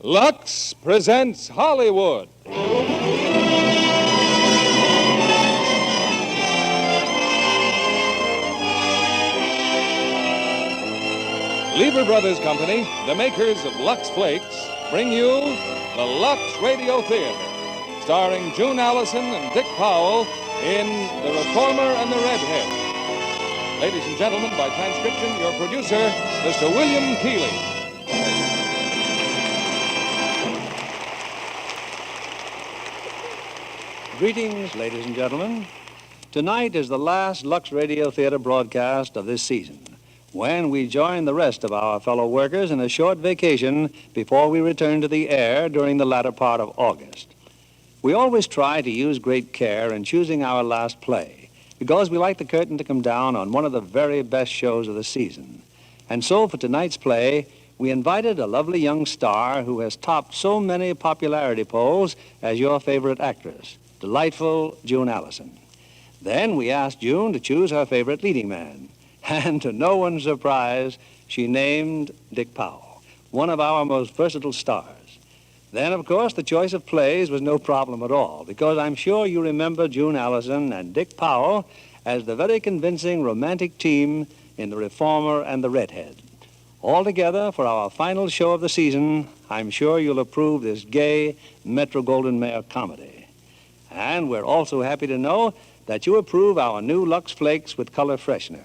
Lux presents Hollywood. Lever Brothers Company, the makers of Lux Flakes, bring you the Lux Radio Theater, starring June Allison and Dick Powell in The Reformer and the Redhead. Ladies and gentlemen, by transcription, your producer, Mr. William Keeley. Greetings, ladies and gentlemen. Tonight is the last Lux Radio Theater broadcast of this season, when we join the rest of our fellow workers in a short vacation before we return to the air during the latter part of August. We always try to use great care in choosing our last play, because we like the curtain to come down on one of the very best shows of the season. And so for tonight's play, we invited a lovely young star who has topped so many popularity polls as your favorite actress, delightful June Allison. Then we asked June to choose her favorite leading man. And to no one's surprise, she named Dick Powell, one of our most versatile stars. Then, of course, the choice of plays was no problem at all, because I'm sure you remember June Allison and Dick Powell as the very convincing romantic team in The Reformer and the Redhead. Altogether, for our final show of the season, I'm sure you'll approve this gay Metro-Goldwyn-Mayer comedy. And we're also happy to know that you approve our new Lux Flakes with color freshener,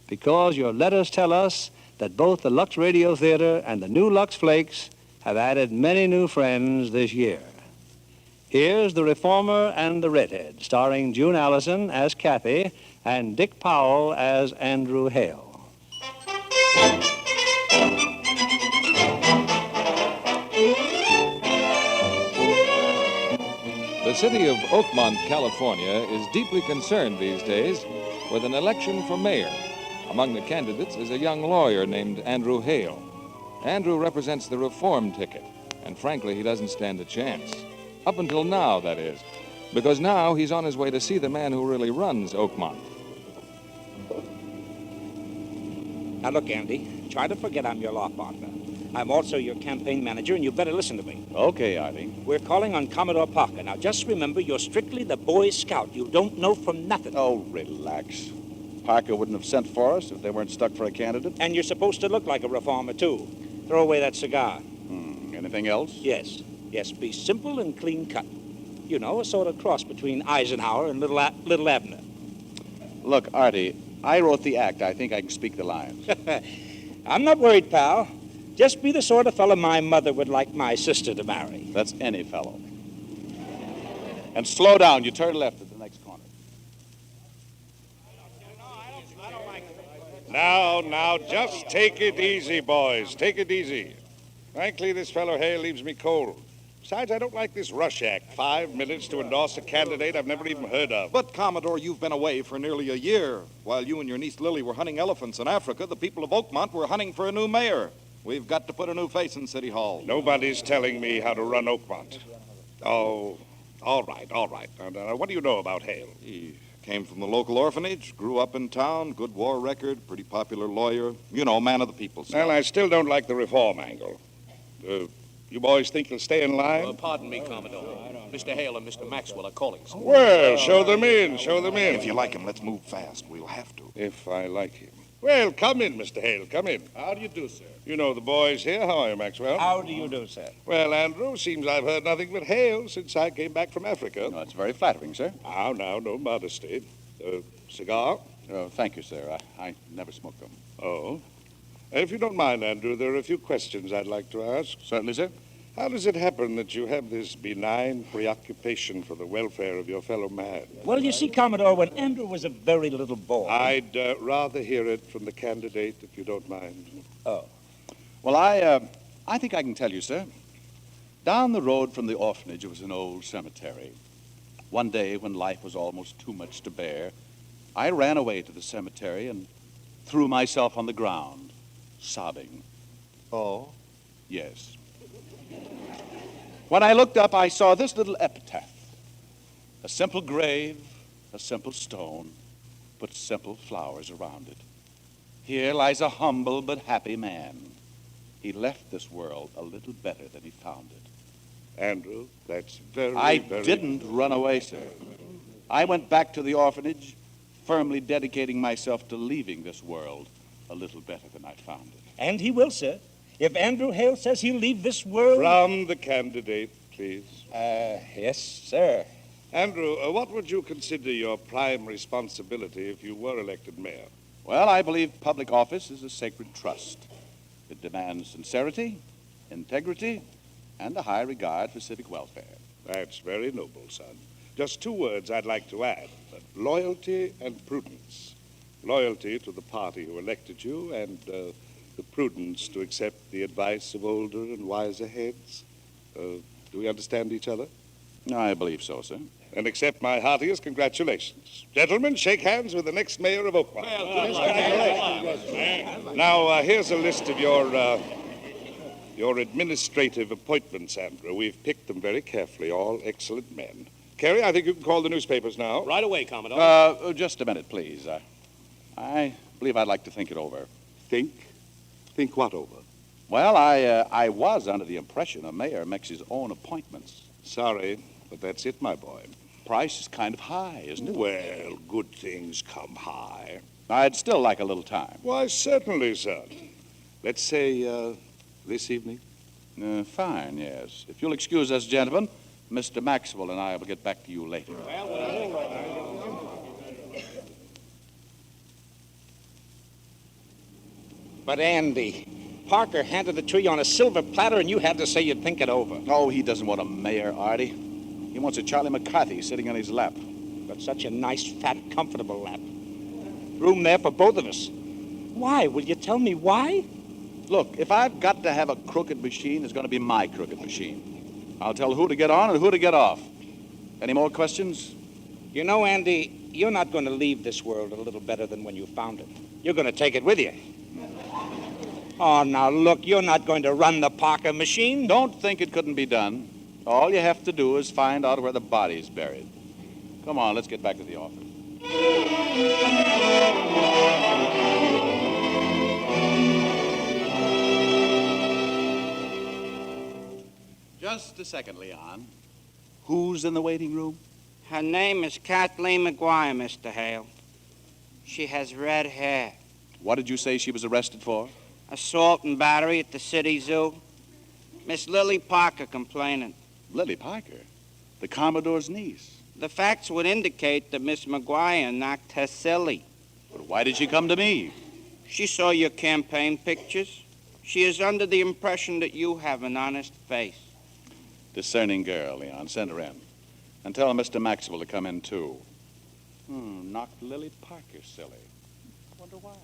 because your letters tell us that both the Lux Radio Theater and the new Lux Flakes have added many new friends this year. Here's The Reformer and the Redhead, starring June Allison as Kathy and Dick Powell as Andrew Hale. The city of Oakmont, California, is deeply concerned these days with an election for mayor. Among the candidates is a young lawyer named Andrew Hale. Andrew represents the reform ticket, and frankly, he doesn't stand a chance. Up until now, that is, because now he's on his way to see the man who really runs Oakmont. Now look, Andy, try to forget I'm your law partner. I'm also your campaign manager, and you better listen to me. Okay, Artie. We're calling on Commodore Parker. Now, just remember, you're strictly the Boy Scout. You don't know from nothing. Oh, relax. Parker wouldn't have sent for us if they weren't stuck for a candidate. And you're supposed to look like a reformer, too. Throw away that cigar. Anything else? Yes. Yes, be simple and clean cut. You know, a sort of cross between Eisenhower and Little Abner. Look, Artie, I wrote the act. I think I can speak the lines. I'm not worried, pal. Just be the sort of fellow my mother would like my sister to marry. That's any fellow. And slow down. You turn left at the next corner. Now, just take it easy, boys. Take it easy. Frankly, this fellow Hale leaves me cold. Besides, I don't like this rush act. 5 minutes to endorse a candidate I've never even heard of. But, Commodore, you've been away for nearly a year. While you and your niece Lily were hunting elephants in Africa, the people of Oakmont were hunting for a new mayor. We've got to put a new face in City Hall. Nobody's telling me how to run Oakmont. Oh, all right. Now, what do you know about Hale? He came from the local orphanage, grew up in town, good war record, pretty popular lawyer. You know, man of the people. Well, I still don't like the reform angle. You boys think he'll stay in line? Pardon me, Commodore. Mr. Hale and Mr. Maxwell are calling. Well, show them in. If you like him, let's move fast. We'll have to. If I like him. Well, come in, Mr. Hale, come in. How do you do, sir? You know the boys here. How are you, Maxwell? How do you do, sir? Well, Andrew, seems I've heard nothing but Hale since I came back from Africa. No, it's very flattering, sir. Now, no modesty. Cigar? Oh, thank you, sir. I never smoke them. Oh. If you don't mind, Andrew, there are a few questions I'd like to ask. Certainly, sir. How does it happen that you have this benign preoccupation for the welfare of your fellow man? Well, you see, Commodore, when Andrew was a very little boy... I'd rather hear it from the candidate, if you don't mind. Oh. Well, I think I can tell you, sir. Down the road from the orphanage was an old cemetery. One day, when life was almost too much to bear, I ran away to the cemetery and threw myself on the ground, sobbing. Oh? Yes. When I looked up, I saw this little epitaph. A simple grave, a simple stone, but simple flowers around it. Here lies a humble but happy man. he left this world a little better than he found it. Andrew, that's very, I very... didn't run away, sir. I went back to the orphanage, firmly dedicating myself to leaving this world a little better than I found it. And he will, sir. If Andrew Hale says he'll leave this world... From the candidate, please. Yes, sir. Andrew, what would you consider your prime responsibility if you were elected mayor? Well, I believe public office is a sacred trust. It demands sincerity, integrity, and a high regard for civic welfare. That's very noble, son. Just 2 words I'd like to add. Loyalty and prudence. Loyalty to the party who elected you, and the prudence to accept the advice of older and wiser heads. Do we understand each other? I believe so, sir. And accept my heartiest congratulations. Gentlemen, shake hands with the next mayor of Oakmont. Now, here's a list of your administrative appointments, Andrew. We've picked them very carefully, all excellent men. Kerry, I think you can call the newspapers now. Right away, Commodore. Just a minute, please. I believe I'd like to think it over. Think? Think what over? Well, I was under the impression a mayor makes his own appointments. Sorry, but that's it, my boy. Price is kind of high, isn't it? Well, good things come high. I'd still like a little time. Why, certainly, son. Let's say, this evening. Fine, yes. If you'll excuse us, gentlemen, Mr. Maxwell and I will get back to you later. But, Andy, Parker handed it to you on a silver platter, and you had to say you'd think it over. Oh, he doesn't want a mayor, Artie. He wants a Charlie McCarthy sitting on his lap. But such a nice, fat, comfortable lap. Room there for both of us. Why? Will you tell me why? Look, if I've got to have a crooked machine, it's going to be my crooked machine. I'll tell who to get on and who to get off. Any more questions? You know, Andy, you're not going to leave this world a little better than when you found it. You're going to take it with you. Oh, now, look, you're not going to run the Parker machine. Don't think it couldn't be done. All you have to do is find out where the body's buried. Come on, let's get back to the office. Just a second, Leon. Who's in the waiting room? Her name is Kathleen McGuire, Mr. Hale. She has red hair. What did you say she was arrested for? Assault and battery at the city zoo. Miss Lily Parker complaining. Lily Parker, the Commodore's niece. The facts would indicate that Miss McGuire knocked her silly. But why did she come to me? She saw your campaign pictures. She is under the impression that you have an honest face. Discerning girl, Leon. Send her in. And tell Mr. Maxwell to come in, too. Knocked Lily Parker silly. I wonder why.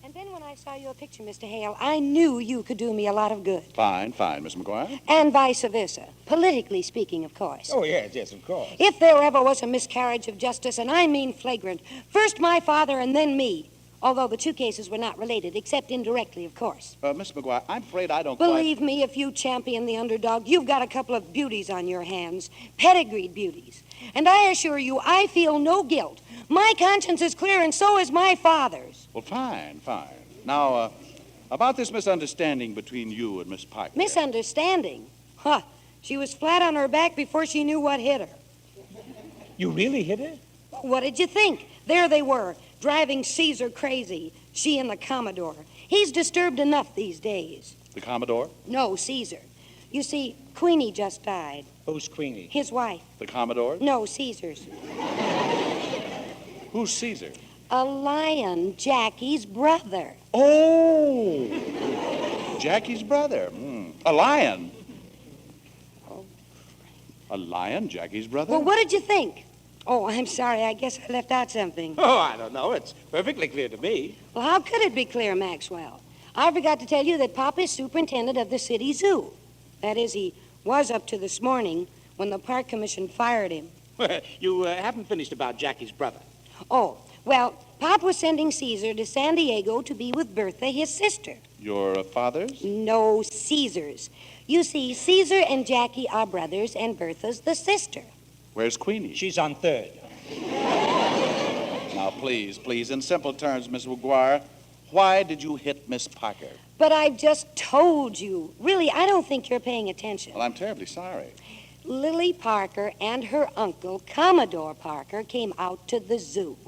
And then when I saw your picture, Mr. Hale, I knew you could do me a lot of good. Fine, Miss McGuire. And vice versa. Politically speaking, of course. Oh, yes, of course. If there ever was a miscarriage of justice, and I mean flagrant, first my father and then me, although the 2 cases were not related, except indirectly, of course. Miss McGuire, I'm afraid I don't Believe me, if you champion the underdog, you've got a couple of beauties on your hands, pedigreed beauties. And I assure you, I feel no guilt. My conscience is clear, and so is my father's. Well, fine. Now, about this misunderstanding between you and Miss Parker. Misunderstanding? Huh. She was flat on her back before she knew what hit her. You really hit her? What did you think? There they were, driving Caesar crazy, she and the Commodore. He's disturbed enough these days. The Commodore? No, Caesar. You see, Queenie just died. Who's Queenie? His wife. The Commodore? No, Caesar's. Who's Caesar? A lion, Jackie's brother. Oh! Jackie's brother. A lion. Oh. A lion, Jackie's brother? Well, what did you think? Oh, I'm sorry. I guess I left out something. Oh, I don't know. It's perfectly clear to me. Well, how could it be clear, Maxwell? I forgot to tell you that Pop is superintendent of the city zoo. That is, he was up to this morning when the park commission fired him. You haven't finished about Jackie's brother. Oh, well, Pop was sending Caesar to San Diego to be with Bertha, his sister. Your father's? No, Caesar's. You see, Caesar and Jackie are brothers, and Bertha's the sister. Where's Queenie? She's on third. Now, please, in simple terms, Miss McGuire, Why did you hit Miss Parker? But I've just told you. Really, I don't think you're paying attention. Well, I'm terribly sorry. Lily Parker and her uncle, Commodore Parker, came out to the zoo.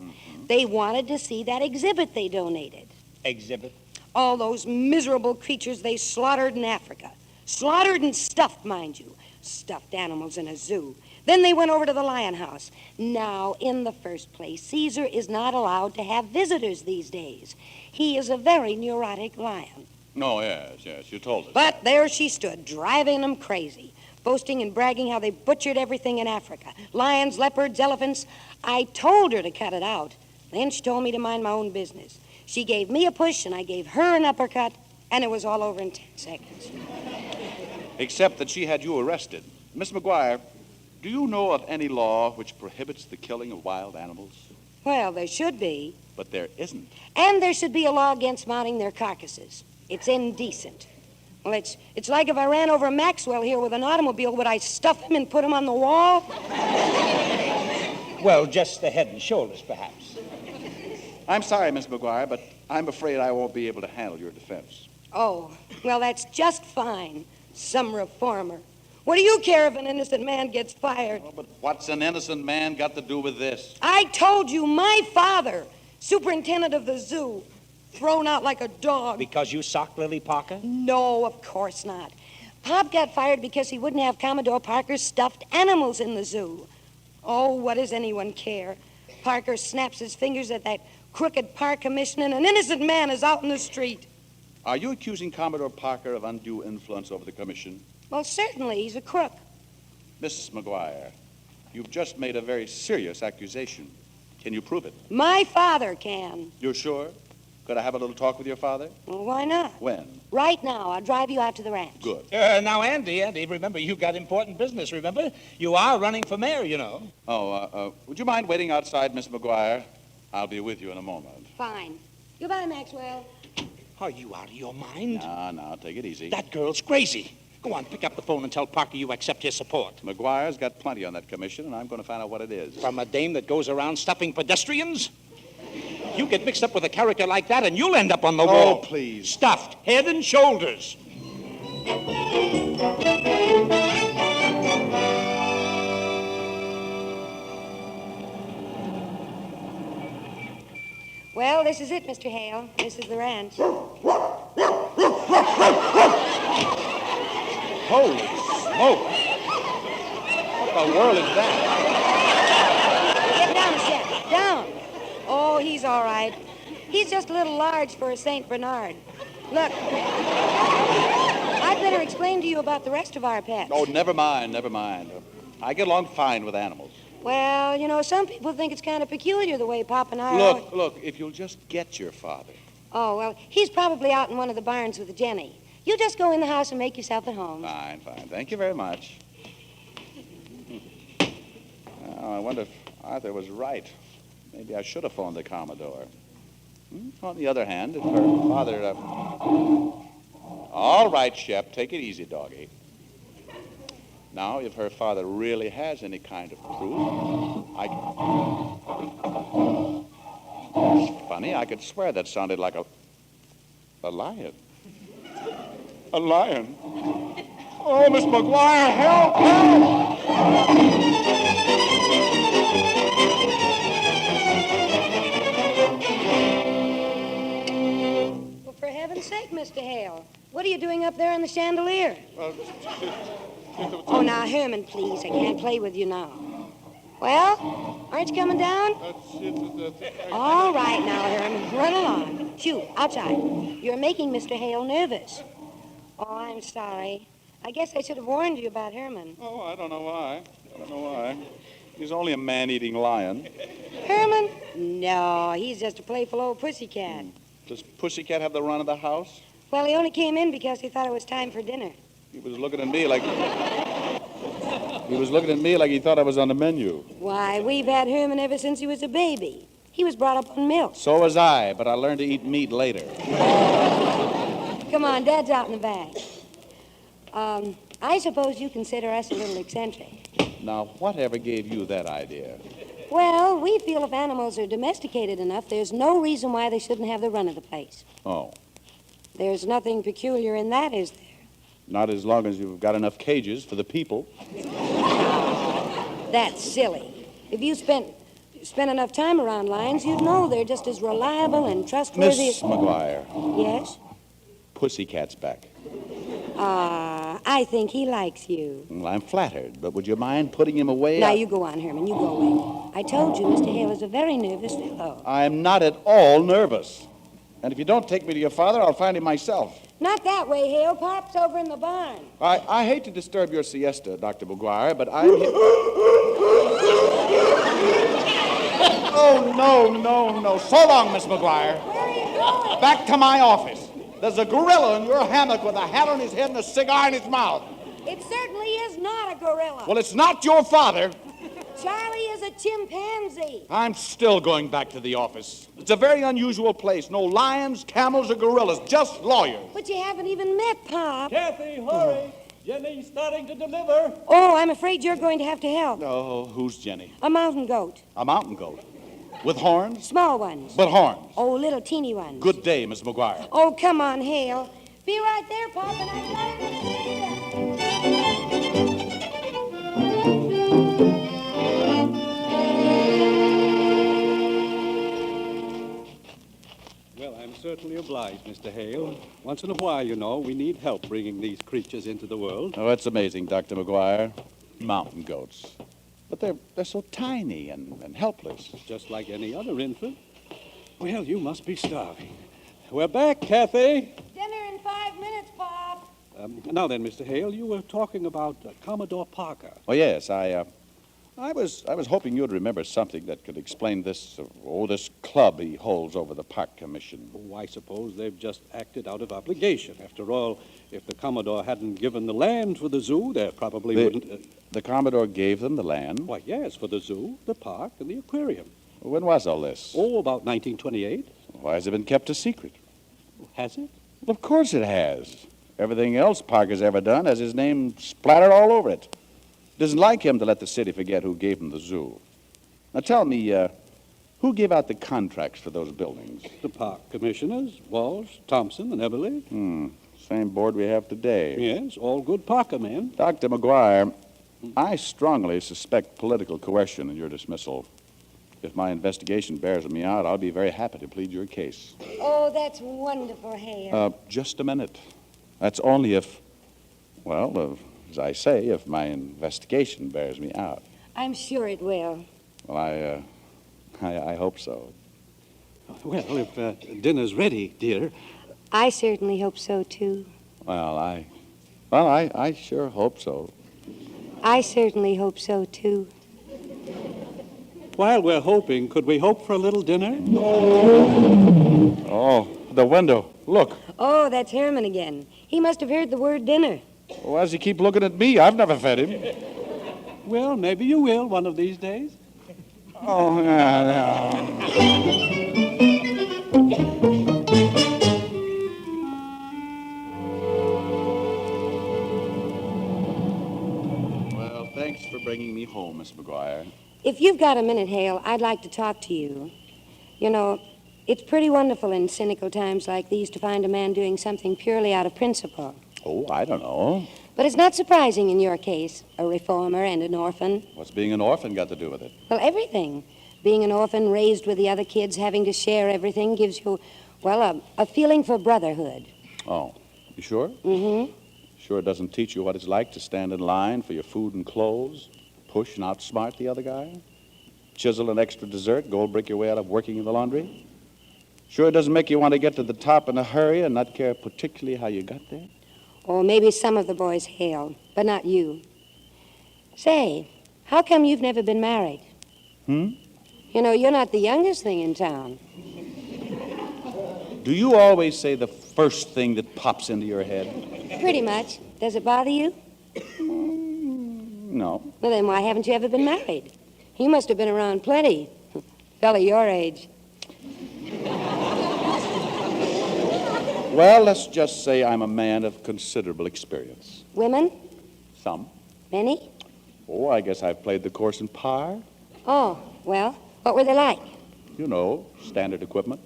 They wanted to see that exhibit they donated. Exhibit? All those miserable creatures they slaughtered in Africa. Slaughtered and stuffed, mind you. Stuffed animals in a zoo. Then they went over to the lion house. Now, in the first place, Caesar is not allowed to have visitors these days. He is a very neurotic lion. Oh, yes, you told us. But there she stood, driving them crazy, boasting and bragging how they butchered everything in Africa. Lions, leopards, elephants. I told her to cut it out. Then she told me to mind my own business. She gave me a push, and I gave her an uppercut, and it was all over in 10 seconds. Except that she had you arrested. Miss McGuire, do you know of any law which prohibits the killing of wild animals? Well, there should be. But there isn't. And there should be a law against mounting their carcasses. It's indecent. Well, it's like if I ran over Maxwell here with an automobile, would I stuff him and put him on the wall? Well, just the head and shoulders, perhaps. I'm sorry, Miss McGuire, but I'm afraid I won't be able to handle your defense. Oh, well, that's just fine. Some reformer. What do you care if an innocent man gets fired? Oh, but what's an innocent man got to do with this? I told you, my father, superintendent of the zoo, thrown out like a dog. Because you socked Lily Parker? No, of course not. Pop got fired because he wouldn't have Commodore Parker's stuffed animals in the zoo. Oh, what does anyone care? Parker snaps his fingers at that crooked park commissioner, and an innocent man is out in the street. Are you accusing Commodore Parker of undue influence over the commission? Well, certainly, he's a crook. Mrs. McGuire, you've just made a very serious accusation. Can you prove it? My father can. You're sure? Could I have a little talk with your father? Well, why not? When? Right now. I'll drive you out to the ranch. Good. Now, Andy, remember, you got important business, remember? You are running for mayor, you know. Would you mind waiting outside, Miss McGuire? I'll be with you in a moment. Fine. Goodbye, Maxwell. Are you out of your mind? No, take it easy. That girl's crazy. Go on, pick up the phone and tell Parker you accept his support. McGuire's got plenty on that commission, and I'm going to find out what it is. From a dame that goes around stuffing pedestrians? You get mixed up with a character like that, and you'll end up on the wall. Oh, please. Stuffed, head and shoulders. Well, this is it, Mr. Hale. This is the ranch. Holy smoke! What the world is that? Get down, Shep. Down. Oh, he's all right. He's just a little large for a St. Bernard. Look, I'd better explain to you about the rest of our pets. Oh, never mind. I get along fine with animals. Well, you know, some people think it's kind of peculiar the way Pop and I Look, if you'll just get your father. Oh, well, he's probably out in one of the barns with Jenny. You just go in the house and make yourself at home. Fine. Thank you very much. Oh, I wonder if Arthur was right. Maybe I should have phoned the Commodore. On the other hand, if her father... All right, Shep, take it easy, doggy. Now, if her father really has any kind of proof, It's funny, I could swear that sounded like a lion. A lion? Oh, Miss McGuire, help! Well, for heaven's sake, Mr. Hale, what are you doing up there in the chandelier? Oh, now, Herman, please. I can't play with you now. Well, aren't you coming down? All right now, Herman. Run along. Shoot, outside. You're making Mr. Hale nervous. Oh, I'm sorry. I guess I should have warned you about Herman. Oh, I don't know why. He's only a man-eating lion. Herman? No, he's just a playful old pussycat. Does Pussycat have the run of the house? Well, he only came in because he thought it was time for dinner. He was looking at me like he thought I was on the menu. Why, we've had Herman ever since he was a baby. He was brought up on milk. So was I, but I learned to eat meat later. Come on, Dad's out in the back. I suppose you consider us a little eccentric. Now, whatever gave you that idea? Well, we feel if animals are domesticated enough, there's no reason why they shouldn't have the run of the place. Oh, There's nothing peculiar in that, is there? not as long as you've got enough cages for the people. That's silly. If you spent enough time around lions, you'd know they're just as reliable and trustworthy Miss McGuire, Yes? Pussycat's back. I think he likes you. Well, I'm flattered, but would you mind putting him away? Now, you go on, Herman. You go away. I told you Mr. Hale is a very nervous fellow. I'm not at all nervous. And if you don't take me to your father, I'll find him myself. Not that way, Hale. Pop's over in the barn. I hate to disturb your siesta, Dr. McGuire, but I'm here. Oh, no. So long, Miss McGuire. Where are you going? Back to my office. There's a gorilla in your hammock with a hat on his head and a cigar in his mouth. It certainly is not a gorilla. Well, it's not your father. Charlie is a chimpanzee. I'm still going back to the office. It's a very unusual place. No lions, camels, or gorillas, just lawyers. But you haven't even met Pop. Kathy, hurry. Jenny's starting to deliver. Oh, I'm afraid you're going to have to help. Oh, who's Jenny? A mountain goat. A mountain goat. With horns? Small ones. But horns. Oh, little teeny ones. Good day, Miss McGuire. Oh, come on, Hale. Be right there, Pop, and I'm glad Well, I'm certainly obliged, Mr. Hale. Once in a while, you know, we need help bringing these creatures into the world. Oh, it's amazing, Dr. McGuire. Mountain goats. But they're so tiny and helpless. Just like any other infant. Well, you must be starving. We're back, Kathy. Dinner in 5 minutes, Pop. Now then, Mr. Hale, you were talking about Commodore Parker. Oh, yes, I was hoping you'd remember something that could explain this club he holds over the Park Commission. Oh, I suppose they've just acted out of obligation. After all, if the Commodore hadn't given the land for the zoo, there probably wouldn't... The Commodore gave them the land? Why, yes, for the zoo, the park, and the aquarium. When was all this? Oh, about 1928. Why has it been kept a secret? Has it? Well, of course it has. Everything else Parker's ever done has his name splattered all over it. It isn't like him to let the city forget who gave him the zoo. Now tell me, who gave out the contracts for those buildings? The park commissioners, Walsh, Thompson, and Everly. Same board we have today. Yes, all good Parker men. Dr. McGuire, I strongly suspect political coercion in your dismissal. If my investigation bears me out, I'll be very happy to plead your case. Oh, that's wonderful, Hale. Just a minute. That's only if, as I say, if my investigation bears me out. I'm sure it will. Well, I hope so. Well, if dinner's ready, dear. I certainly hope so, too. Well, I sure hope so. I certainly hope so, too. While we're hoping, could we hope for a little dinner? Oh, the window. Look. Oh, that's Herman again. He must have heard the word dinner. Why does he keep looking at me? I've never fed him. Well, maybe you will one of these days. Oh, yeah. Well, thanks for bringing me home, Miss McGuire. If you've got a minute, Hale, I'd like to talk to you. You know, it's pretty wonderful in cynical times like these to find a man doing something purely out of principle. Oh, I don't know. But it's not surprising in your case, a reformer and an orphan. What's being an orphan got to do with it? Well, everything. Being an orphan, raised with the other kids, having to share everything gives you, a feeling for brotherhood. Oh, you sure? Mm-hmm. Sure it doesn't teach you what it's like to stand in line for your food and clothes, push and outsmart the other guy, chisel an extra dessert, gold brick your way out of working in the laundry? Sure it doesn't make you want to get to the top in a hurry and not care particularly how you got there? Or maybe some of the boys, Hale, but not you. Say, how come you've never been married? You know, you're not the youngest thing in town. Do you always say the first thing that pops into your head? Pretty much. Does it bother you? No. Well, then why haven't you ever been married? You must have been around plenty. Fella your age. Well, let's just say I'm a man of considerable experience. Women? Some. Many? Oh, I guess I've played the course in par. Oh, Well, what were they like? You know, standard equipment.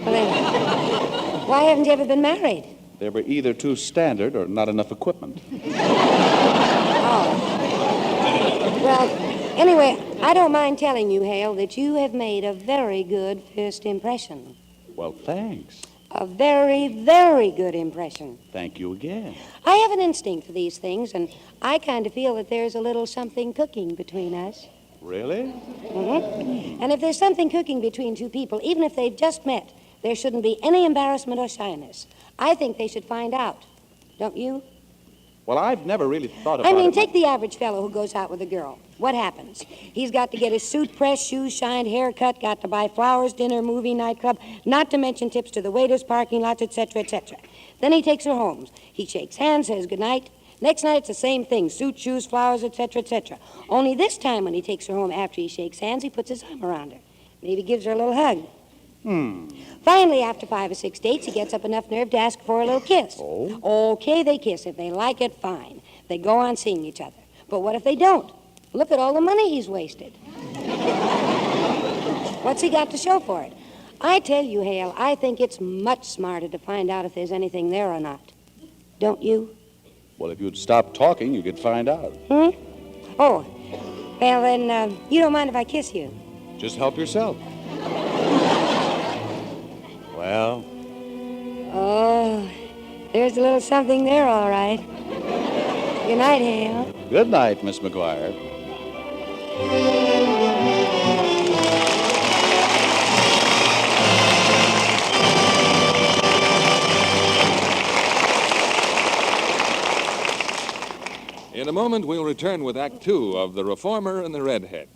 Well, then, why haven't you ever been married? They were either too standard or not enough equipment. Well, anyway, I don't mind telling you, Hale, that you have made a very good first impression. Well, thanks. A very, very good impression. Thank you again. I have an instinct for these things, and I kind of feel that there's a little something cooking between us. Really? Mm-hmm. And if there's something cooking between two people, even if they've just met, there shouldn't be any embarrassment or shyness. I think they should find out. Don't you? Well, I've never really thought about it. I mean, take the average fellow who goes out with a girl. What happens? He's got to get his suit pressed, shoes shined, hair cut, got to buy flowers, dinner, movie, nightclub, not to mention tips to the waiters, parking lots, etc., etc. Then he takes her home. He shakes hands, says goodnight. Next night, it's the same thing. Suit, shoes, flowers, etc., etc. Only this time when he takes her home after he shakes hands, he puts his arm around her. Maybe gives her a little hug. Finally, after 5 or 6 dates, he gets up enough nerve to ask for a little kiss. Oh? Okay, they kiss. If they like it, fine. They go on seeing each other. But what if they don't? Look at all the money he's wasted. What's he got to show for it? I tell you, Hale, I think it's much smarter to find out if there's anything there or not. Don't you? Well, if you'd stop talking, you could find out. Oh, well, then, you don't mind if I kiss you? Just help yourself. Well, Oh, there's a little something there, all right. Good night, Hale. good night, Miss McGuire. In a moment, we'll return with Act Two of The Reformer and the Redhead.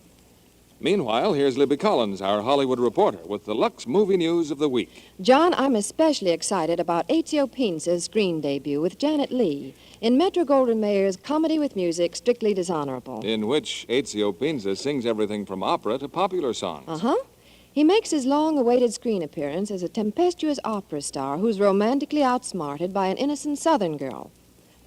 Meanwhile, here's Libby Collins, our Hollywood reporter, with the Lux movie news of the week. John, I'm especially excited about Ezio Pinza's screen debut with Janet Leigh in Metro-Goldwyn-Mayer's comedy with music, Strictly Dishonorable. In which Ezio Pinza sings everything from opera to popular songs. Uh-huh. He makes his long-awaited screen appearance as a tempestuous opera star who's romantically outsmarted by an innocent Southern girl,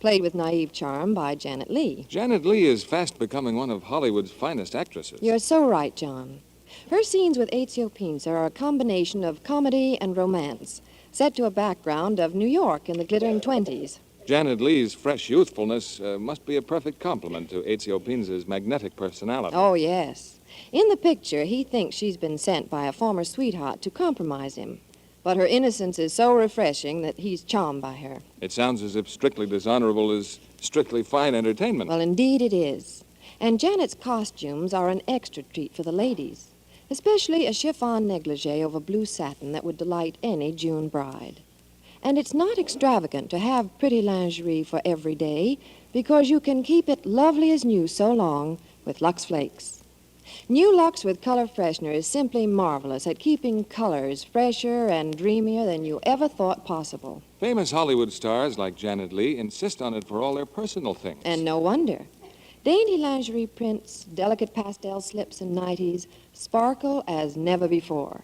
played with naive charm by Janet Leigh. Janet Leigh is fast becoming one of Hollywood's finest actresses. You're so right, John. Her scenes with Ezio Pinza are a combination of comedy and romance, set to a background of New York in the glittering 20s. Janet Leigh's fresh youthfulness must be a perfect compliment to Ezio Pinza's magnetic personality. Oh, yes. In the picture, he thinks she's been sent by a former sweetheart to compromise him. But her innocence is so refreshing that he's charmed by her. It sounds as if Strictly Dishonorable is strictly fine entertainment. Well, indeed it is. And Janet's costumes are an extra treat for the ladies, especially a chiffon negligee over blue satin that would delight any June bride. And it's not extravagant to have pretty lingerie for every day, because you can keep it lovely as new so long with Lux Flakes. New Lux with Color Freshener is simply marvelous at keeping colors fresher and dreamier than you ever thought possible. Famous Hollywood stars like Janet Leigh insist on it for all their personal things. And no wonder. Dainty lingerie prints, delicate pastel slips and nighties sparkle as never before.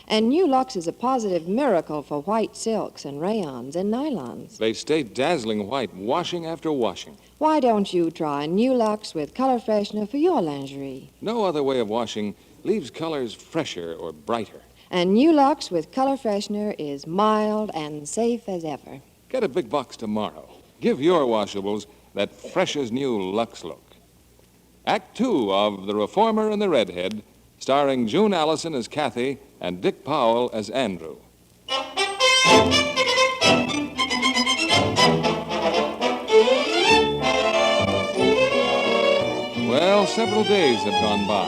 And New Lux is a positive miracle for white silks and rayons and nylons. They stay dazzling white, washing after washing. Why don't you try New Lux with Color Freshener for your lingerie? No other way of washing leaves colors fresher or brighter. And New Lux with Color Freshener is mild and safe as ever. Get a big box tomorrow. Give your washables that fresh as new Lux look. Act Two of The Reformer and the Redhead, starring June Allison as Kathy and Dick Powell as Andrew. Well, several days have gone by.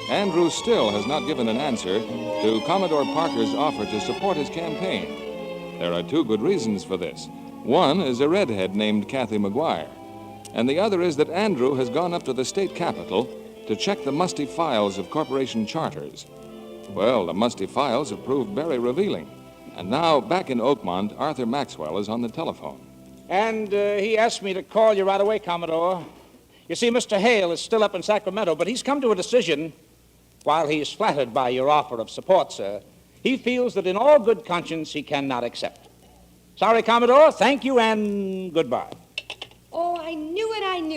Andrew still has not given an answer to Commodore Parker's offer to support his campaign. There are two good reasons for this. One is a redhead named Kathy McGuire, and the other is that Andrew has gone up to the state capitol to check the musty files of corporation charters. Well, the musty files have proved very revealing. And now, back in Oakmont, Arthur Maxwell is on the telephone. And he asked me to call you right away, Commodore. You see, Mr. Hale is still up in Sacramento, but he's come to a decision. While he is flattered by your offer of support, sir, he feels that in all good conscience he cannot accept. Sorry, Commodore. Thank you and goodbye. Oh, I knew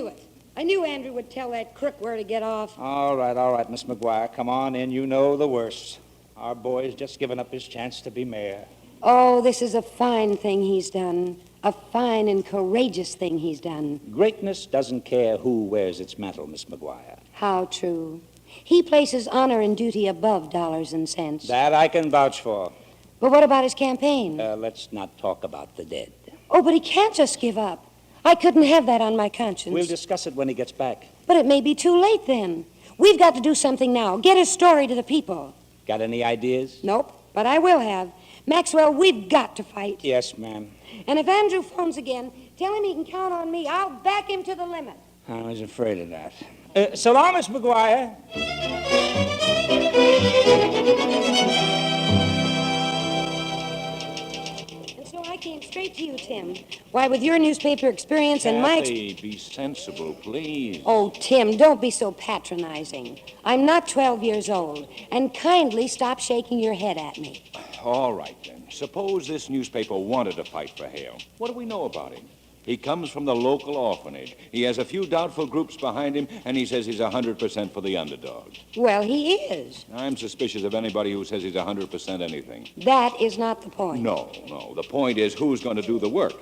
it. I knew Andrew would tell that crook where to get off. All right, Miss McGuire. Come on in. You know the worst. Our boy's just given up his chance to be mayor. Oh, this is a fine thing he's done. A fine and courageous thing he's done. Greatness doesn't care who wears its mantle, Miss McGuire. How true. He places honor and duty above dollars and cents. That I can vouch for. But what about his campaign? Let's not talk about the dead. Oh, but he can't just give up. I couldn't have that on my conscience. We'll discuss it when he gets back. But it may be too late then. We've got to do something now. Get his story to the people. Got any ideas? Nope, but I will have. Maxwell, we've got to fight. Yes, ma'am. And if Andrew phones again, tell him he can count on me. I'll back him to the limit. I was afraid of that. So long, Miss McGuire. And so I came straight to you, Tim. Why, with your newspaper experience and my... Kathy, be sensible, please. Oh, Tim, don't be so patronizing. I'm not 12 years old. And kindly stop shaking your head at me. All right, then. Suppose this newspaper wanted to fight for Hale. What do we know about him? He comes from the local orphanage. He has a few doubtful groups behind him, and he says he's 100% for the underdog. Well, he is. I'm suspicious of anybody who says he's 100% anything. That is not the point. No. The point is who's going to do the work.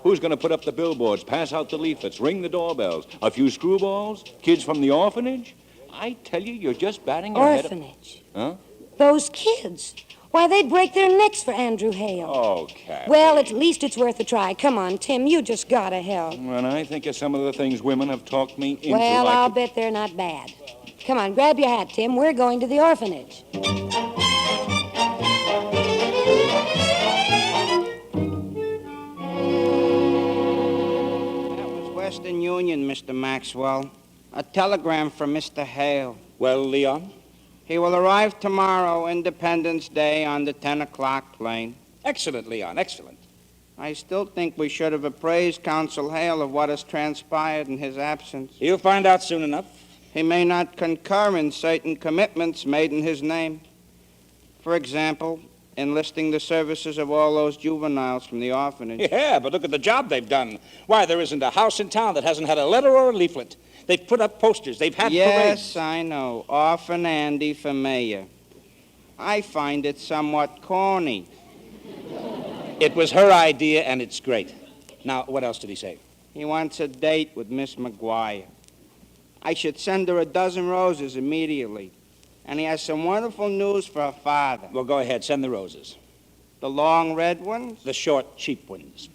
Who's going to put up the billboards, pass out the leaflets, ring the doorbells? A few screwballs? Kids from the orphanage? I tell you, you're just batting your head... Orphanage? Huh? Those kids. Why, they'd break their necks for Andrew Hale. Oh, Kathy. Well, at least it's worth a try. Come on, Tim, you just gotta help. When I think of some of the things women have talked me into... Well, I I'll could- bet they're not bad. Come on, grab your hat, Tim. We're going to the orphanage. That was Western Union, Mr. Maxwell. A telegram from Mr. Hale. Well, Leon? He will arrive tomorrow, Independence Day, on the 10 o'clock plane. Excellent, Leon, excellent. I still think we should have appraised Consul Hale of what has transpired in his absence. You'll find out soon enough. He may not concur in certain commitments made in his name. For example, enlisting the services of all those juveniles from the orphanage. Yeah, but look at the job they've done. Why, there isn't a house in town that hasn't had a letter or a leaflet. They've put up posters. They've had Yes, parades. I know. Orphan Andy for mayor. I find it somewhat corny. It was her idea, and it's great. Now, what else did he say? He wants a date with Miss McGuire. I should send her a dozen roses immediately. And he has some wonderful news for her father. Well, go ahead. Send the roses. The long red ones? The short, cheap ones.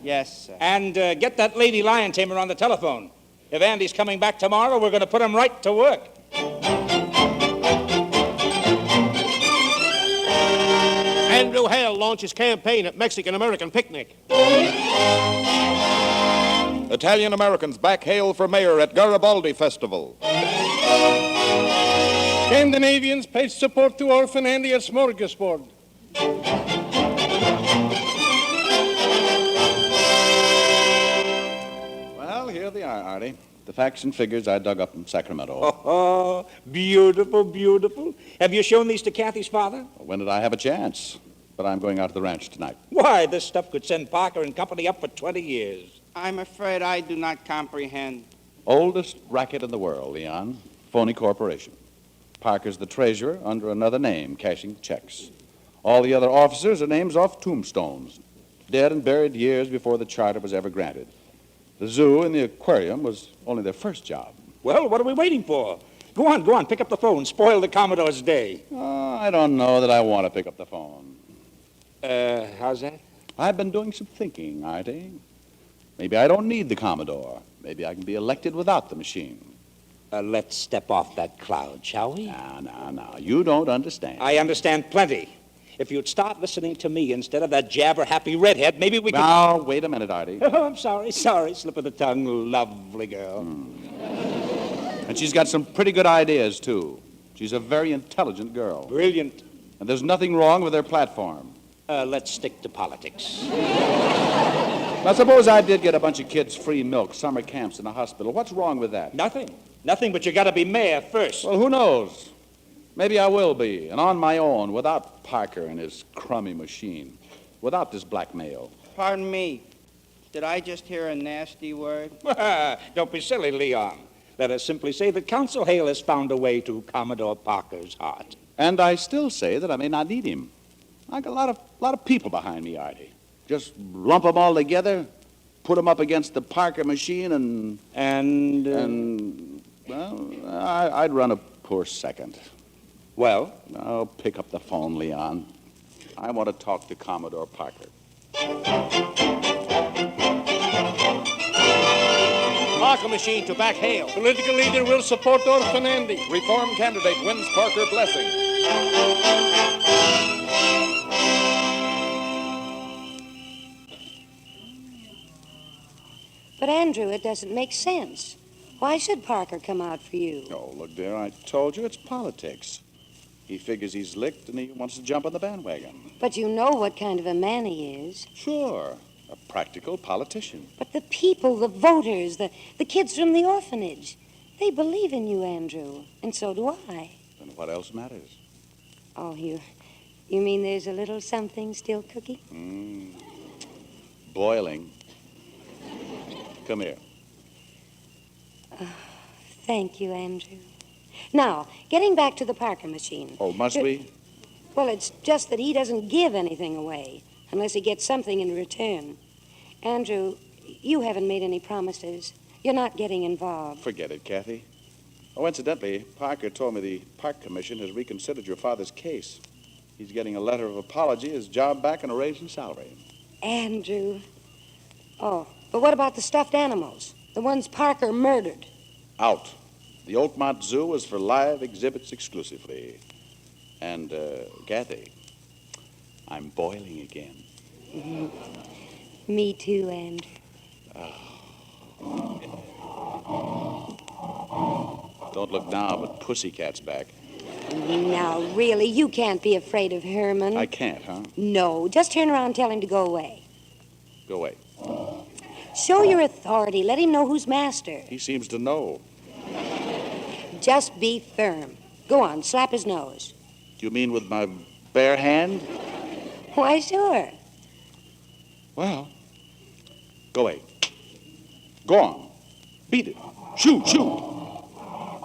Yes, sir. And get that lady lion tamer on the telephone. If Andy's coming back tomorrow, we're going to put him right to work. Andrew Hale launches campaign at Mexican-American picnic. Italian-Americans back Hale for mayor at Garibaldi Festival. Scandinavians pledge support to Orphan Andy at Smorgasbord. Well, here they are, Artie. The facts and figures I dug up from Sacramento. Oh, beautiful, beautiful. Have you shown these to Kathy's father? When did I have a chance? But I'm going out to the ranch tonight. Why, this stuff could send Parker and company up for 20 years. I'm afraid I do not comprehend. Oldest racket in the world, Leon. Phony corporation. Parker's the treasurer under another name, cashing checks. All the other officers are names off tombstones, dead and buried years before the charter was ever granted. The zoo and the aquarium was only their first job. Well, what are we waiting for? Go on, pick up the phone. Spoil the Commodore's day. I don't know that I want to pick up the phone. How's that? I've been doing some thinking, Artie. Maybe I don't need the Commodore. Maybe I can be elected without the machine. Let's step off that cloud, shall we? No. You don't understand. I understand plenty. If you'd start listening to me instead of that jabber-happy redhead, maybe we could... Now, wait a minute, Artie. Oh, I'm sorry. Slip of the tongue. Lovely girl. And she's got some pretty good ideas, too. She's a very intelligent girl. Brilliant. And there's nothing wrong with her platform. Let's stick to politics. Now, suppose I did get a bunch of kids free milk, summer camps, in a hospital. What's wrong with that? Nothing, but you got to be mayor first. Well, who knows? Maybe I will be, and on my own, without Parker and his crummy machine, without this blackmail. Pardon me. Did I just hear a nasty word? Don't be silly, Leon. Let us simply say that Consul Hale has found a way to Commodore Parker's heart. And I still say that I may not need him. I got a lot of people behind me, Artie. Just lump them all together, put them up against the Parker machine, well, I'd run a poor second. Well? I'll pick up the phone, Leon. I want to talk to Commodore Parker. Parker machine to back Hale. Political leader will support Orphan Andy. Reform candidate wins Parker blessing. But, Andrew, it doesn't make sense. Why should Parker come out for you? Oh, look, dear, I told you it's politics. He figures he's licked and he wants to jump on the bandwagon. But you know what kind of a man he is. Sure, a practical politician. But the people, the voters, the kids from the orphanage, they believe in you, Andrew. And so do I. Then what else matters? Oh, you mean there's a little something still cooking? Boiling. Come here. Thank you, Andrew. Now, getting back to the Parker machine. Oh, must we? Well, it's just that he doesn't give anything away unless he gets something in return. Andrew, you haven't made any promises. You're not getting involved. Forget it, Kathy. Oh, incidentally, Parker told me the Park Commission has reconsidered your father's case. He's getting a letter of apology, his job back, and a raise in salary. Andrew. Oh, but what about the stuffed animals? The ones Parker murdered? Out. The Oakmont Zoo is for live exhibits exclusively. And, Kathy, I'm boiling again. Mm-hmm. Me too, Andrew. Don't look now, but Pussycat's back. Now, really, you can't be afraid of Herman. I can't, huh? No, just turn around and tell him to go away. Go away. Show your authority. Let him know who's master. He seems to know. Just be firm. Go on, slap his nose. You mean with my bare hand? Why, sure. Well, go away. Go on. Beat it. Shoot, shoot.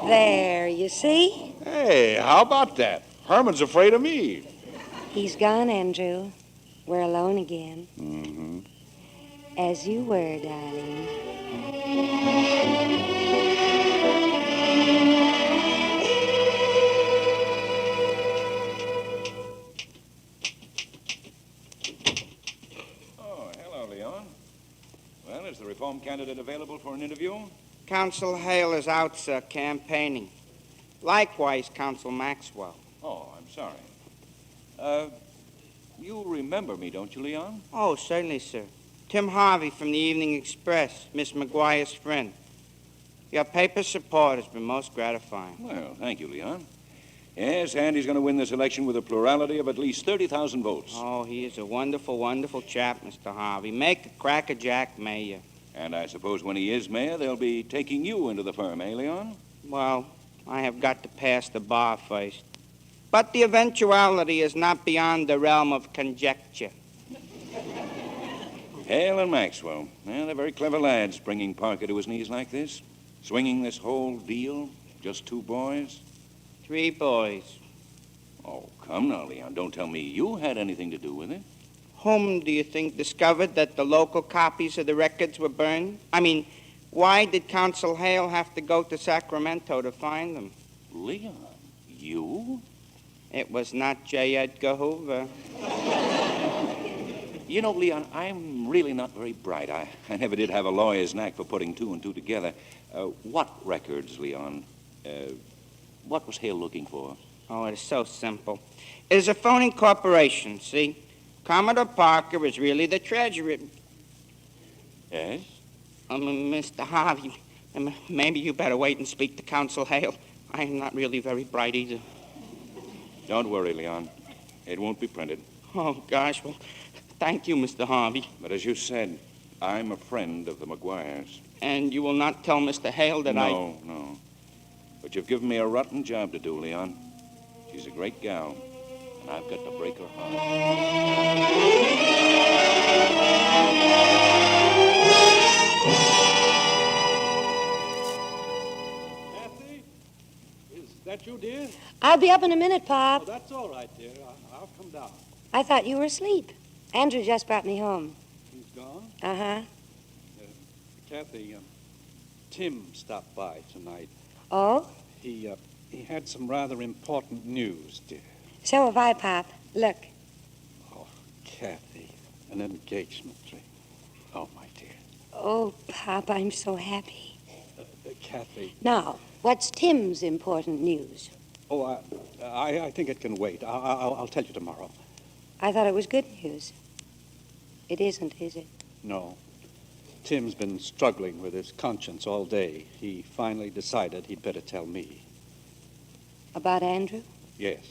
There, you see? Hey, how about that? Herman's afraid of me. He's gone, Andrew. We're alone again. Mm-hmm. As you were, darling. Oh, hello, Leon. Well, is the reform candidate available for an interview? Consul Hale is out, sir, campaigning. Likewise, Consul Maxwell. Oh, I'm sorry. You remember me, don't you, Leon? Oh, certainly, sir. Tim Harvey from the Evening Express, Miss McGuire's friend. Your paper support has been most gratifying. Well, thank you, Leon. Yes, Andy's going to win this election with a plurality of at least 30,000 votes. Oh, he is a wonderful, wonderful chap, Mr. Harvey. Make a crackerjack mayor. And I suppose when he is mayor, they'll be taking you into the firm, eh, Leon? Well, I have got to pass the bar first. But the eventuality is not beyond the realm of conjecture. Hale and Maxwell. Well, they're very clever lads, bringing Parker to his knees like this. Swinging this whole deal. Just two boys. 3 boys. Oh, come now, Leon. Don't tell me you had anything to do with it. Whom do you think discovered that the local copies of the records were burned? I mean, why did Consul Hale have to go to Sacramento to find them? Leon, you? It was not J. Edgar Hoover. You know, Leon, I'm really not very bright. I never did have a lawyer's knack for putting 2 and 2 together. What records, Leon? What was Hale looking for? Oh, it is so simple. It is a phoning corporation, see? Commodore Parker is really the treasurer. Yes? Mr. Harvey, maybe you better wait and speak to Consul Hale. I am not really very bright either. Don't worry, Leon. It won't be printed. Oh, gosh, well, thank you, Mr. Harvey. But as you said, I'm a friend of the McGuires. And you will not tell Mr. Hale that No. But you've given me a rotten job to do, Leon. She's a great gal, and I've got to break her heart. I'll be up in a minute, Pop. Oh, that's all right, dear. I'll come down. I thought you were asleep. Andrew just brought me home. He's gone? Uh-huh. Kathy, Tim stopped by tonight. Oh? He had some rather important news, dear. So have I, Pop. Look. Oh, Kathy, an engagement ring. Oh, my dear. Oh, Pop, I'm so happy. Kathy. Now, what's Tim's important news? Oh, I think it can wait. I'll tell you tomorrow. I thought it was good news. It isn't, is it? No. Tim's been struggling with his conscience all day. He finally decided he'd better tell me. About Andrew? Yes.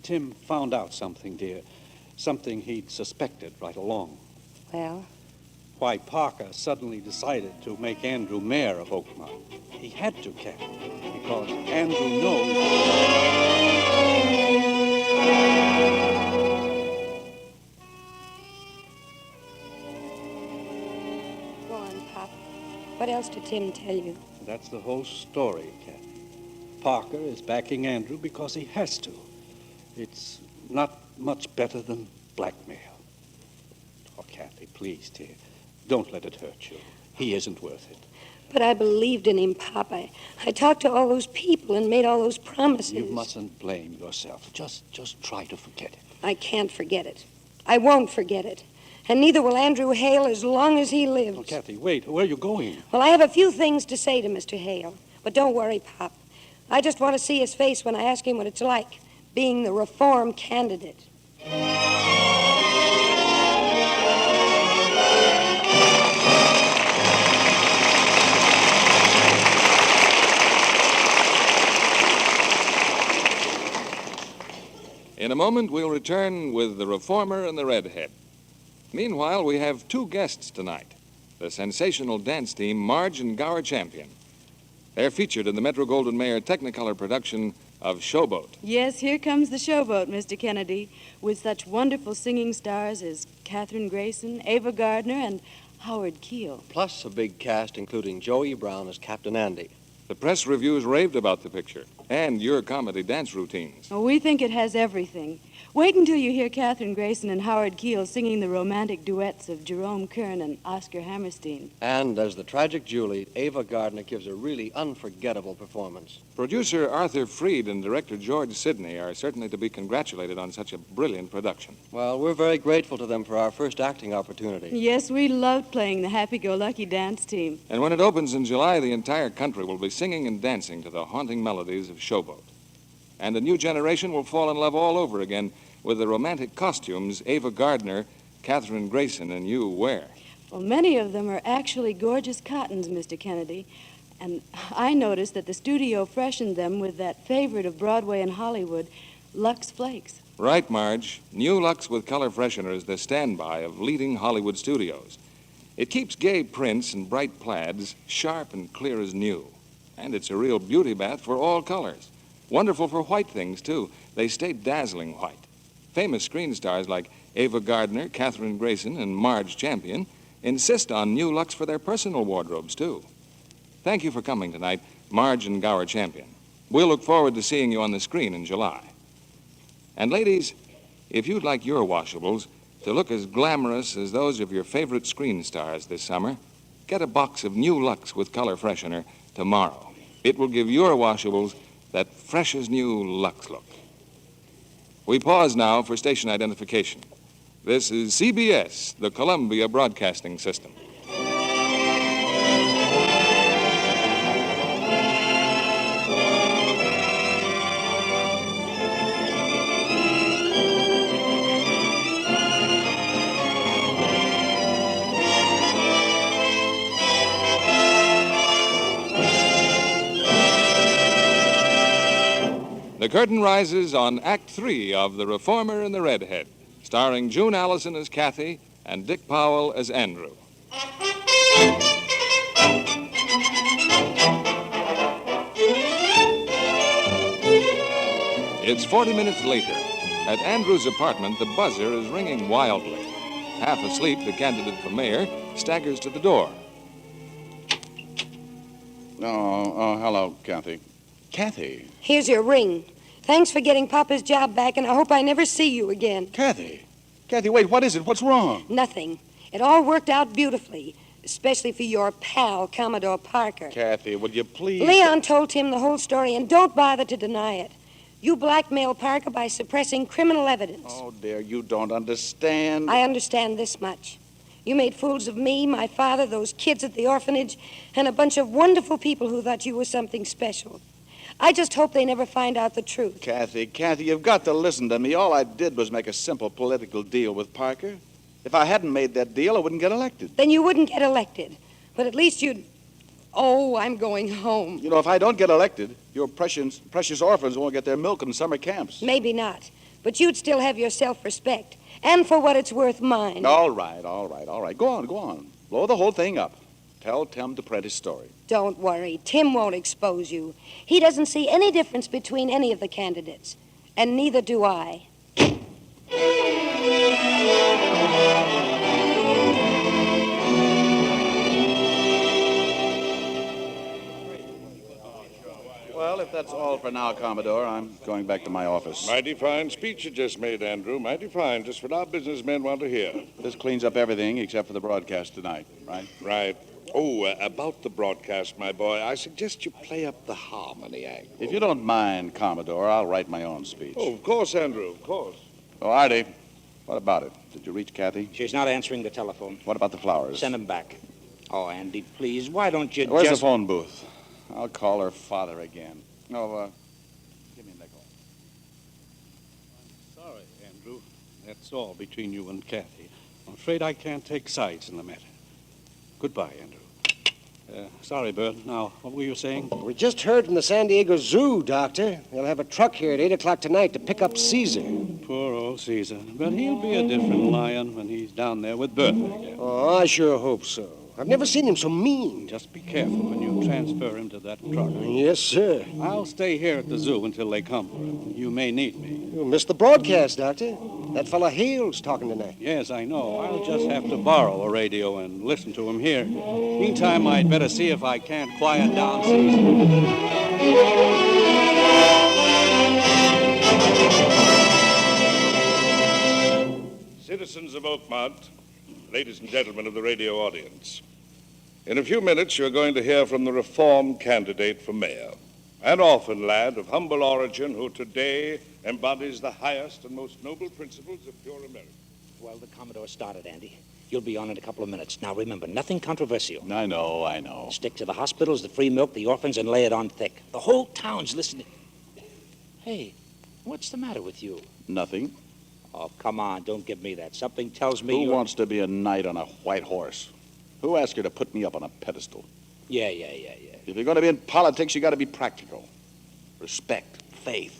Tim found out something, dear. Something he'd suspected right along. Well? Why Parker suddenly decided to make Andrew mayor of Oakmont. He had to, Kathy, because Andrew knows. Go on, Pop. What else did Tim tell you? That's the whole story, Kathy. Parker is backing Andrew because he has to. It's not much better than blackmail. Oh, Kathy, please, dear. Don't let it hurt you. He isn't worth it. But I believed in him, Pop. I talked to all those people and made all those promises. You mustn't blame yourself. Just try to forget it. I can't forget it. I won't forget it. And neither will Andrew Hale as long as he lives. Oh, Kathy, wait. Where are you going? Well, I have a few things to say to Mr. Hale. But don't worry, Pop. I just want to see his face when I ask him what it's like being the reform candidate. In a moment, we'll return with the Reformer and the Redhead. Meanwhile, we have two guests tonight, the sensational dance team Marge and Gower Champion. They're featured in the Metro-Goldwyn-Mayer Technicolor production of Showboat. Yes, here comes the Showboat, Mr. Kennedy, with such wonderful singing stars as Katherine Grayson, Ava Gardner, and Howard Keel. Plus a big cast including Joey Brown as Captain Andy. The press reviews raved about the picture and your comedy dance routines. Oh, we think it has everything. Wait until you hear Katherine Grayson and Howard Keel singing the romantic duets of Jerome Kern and Oscar Hammerstein. And as the tragic Julie, Ava Gardner gives a really unforgettable performance. Producer Arthur Freed and director George Sidney are certainly to be congratulated on such a brilliant production. Well, we're very grateful to them for our first acting opportunity. Yes, we loved playing the happy-go-lucky dance team. And when it opens in July, the entire country will be singing and dancing to the haunting melodies of Showboat. And a new generation will fall in love all over again with the romantic costumes Ava Gardner, Katherine Grayson, and you wear. Well, many of them are actually gorgeous cottons, Mr. Kennedy. And I noticed that the studio freshened them with that favorite of Broadway and Hollywood, Lux Flakes. Right, Marge. New Lux with color freshener is the standby of leading Hollywood studios. It keeps gay prints and bright plaids sharp and clear as new. And it's a real beauty bath for all colors. Wonderful for white things, too. They stay dazzling white. Famous screen stars like Ava Gardner, Katherine Grayson, and Marge Champion insist on new Lux for their personal wardrobes, too. Thank you for coming tonight, Marge and Gower Champion. We'll look forward to seeing you on the screen in July. And ladies, if you'd like your washables to look as glamorous as those of your favorite screen stars this summer, get a box of new Lux with color freshener tomorrow. It will give your washables that fresh as new Lux look. We pause now for station identification. This is CBS, the Columbia Broadcasting System. The curtain rises on Act 3 of The Reformer and the Redhead, starring June Allison as Kathy and Dick Powell as Andrew. It's 40 minutes later. At Andrew's apartment, the buzzer is ringing wildly. Half asleep, the candidate for mayor staggers to the door. Oh, hello, Kathy. Kathy? Here's your ring. Thanks for getting Papa's job back, and I hope I never see you again. Kathy, wait, what is it? What's wrong? Nothing. It all worked out beautifully, especially for your pal, Commodore Parker. Kathy, will you please... Leon told Tim the whole story, and don't bother to deny it. You blackmailed Parker by suppressing criminal evidence. Oh, dear, you don't understand. I understand this much. You made fools of me, my father, those kids at the orphanage, and a bunch of wonderful people who thought you were something special. I just hope they never find out the truth. Kathy, you've got to listen to me. All I did was make a simple political deal with Parker. If I hadn't made that deal, I wouldn't get elected. Then you wouldn't get elected. But at least you'd... Oh, I'm going home. You know, if I don't get elected, your precious orphans won't get their milk in summer camps. Maybe not. But you'd still have your self-respect. And for what it's worth, mine. All right. Go on. Blow the whole thing up. Tell Tim to print his story. Don't worry. Tim won't expose you. He doesn't see any difference between any of the candidates. And neither do I. Well, if that's all for now, Commodore, I'm going back to my office. Mighty fine speech you just made, Andrew. Mighty fine. Just what our businessmen want to hear. This cleans up everything except for the broadcast tonight, right? Right. Oh, about the broadcast, my boy, I suggest you play up the harmony angle. If you don't mind, Commodore, I'll write my own speech. Oh, of course, Andrew, of course. Oh, Artie, what about it? Did you reach Kathy? She's not answering the telephone. What about the flowers? Send them back. Oh, Andy, please, why don't you Where's just... the phone booth? I'll call her father again. No, give me a nickel. I'm sorry, Andrew. That's all between you and Kathy. I'm afraid I can't take sides in the matter. Goodbye, Andrew. Sorry, Bert. Now, what were you saying? We just heard from the San Diego Zoo, Doctor. They'll have a truck here at 8 o'clock tonight to pick up Caesar. Poor old Caesar. But he'll be a different lion when he's down there with Bert again. Oh, I sure hope so. I've never seen him so mean. Just be careful when you transfer him to that truck. Yes, sir. I'll stay here at the zoo until they come for him. You may need me. You missed the broadcast, Doctor. That fella Hale's talking tonight. Yes, I know. I'll just have to borrow a radio and listen to him here. Meantime, I'd better see if I can't quiet down Caesar. Citizens of Oakmont, ladies and gentlemen of the radio audience, in a few minutes you're going to hear from the reform candidate for mayor, an orphan lad of humble origin who today embodies the highest and most noble principles of pure America. Well, the Commodore started, Andy. You'll be on in a couple of minutes. Now, remember, nothing controversial. I know. Stick to the hospitals, the free milk, the orphans, and lay it on thick. The whole town's listening. Hey, what's the matter with you? Nothing. Oh, come on, don't give me that. Something tells me Who you're... wants to be a knight on a white horse? Who asked you to put me up on a pedestal? Yeah. If you're going to be in politics, you got to be practical. Respect, faith.